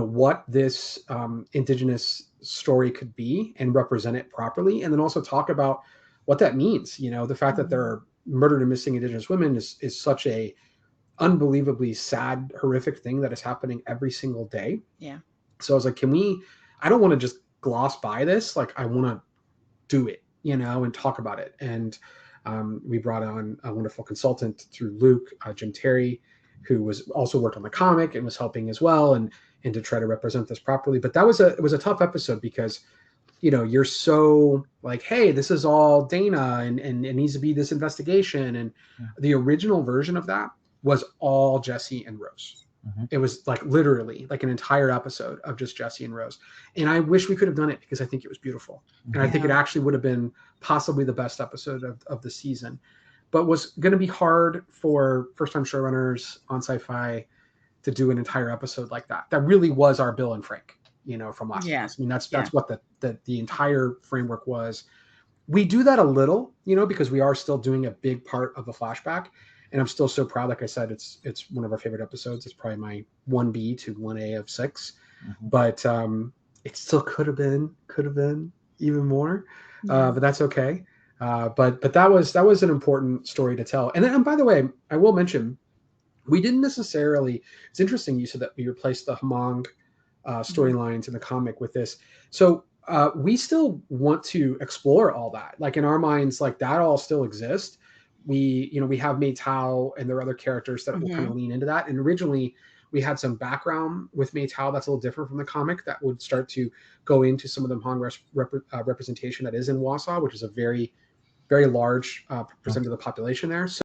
what this indigenous story could be and represent it properly, and then also talk about what that means. The fact that there Mhm. are murdered and missing indigenous women is such a unbelievably sad, horrific thing that is happening every single day. Yeah. So I was like, can we? I don't want to just gloss by this. Like, I want to do it, and talk about it. And we brought on a wonderful consultant through Luke, Jim Terry, who was also worked on the comic and was helping as well, and to try to represent this properly. But it was a tough episode because you're so like, hey, this is all Dana, and it needs to be this investigation. And Yeah. the original version of that was all Jesse and Rose. Mhm. It was like literally like an entire episode of just Jesse and Rose. And I wish we could have done it because I think it was beautiful. And I think it Yeah. actually would have been possibly the best episode of the season. But was going to be hard for first time showrunners on Sci-Fi to do an entire episode like that. That really was our Bill and Frank, from Last of Yeah. Us. I mean, that's Yeah. what the entire framework was. We do that a little, because we are still doing a big part of the flashback, and I'm still so proud. Like I said, it's one of our favorite episodes. It's probably my 1B to 1A of 6, Mhm. but it still could have been even more, Yeah. but that's okay. But that was an important story to tell. And by the way, I will mention we didn't necessarily. It's interesting you said that we replaced the Hmong Mhm. storylines in the comic with this. So we still want to explore all that. Like in our minds, like that all still exists. We have Mei Tao and there are other characters that will kind of Mhm. lean into that. And originally we had some background with Mei Tao that's a little different from the comic that would start to go into some of the Hmong representation that is in Wausau, which is a very, very large percent of the population there. So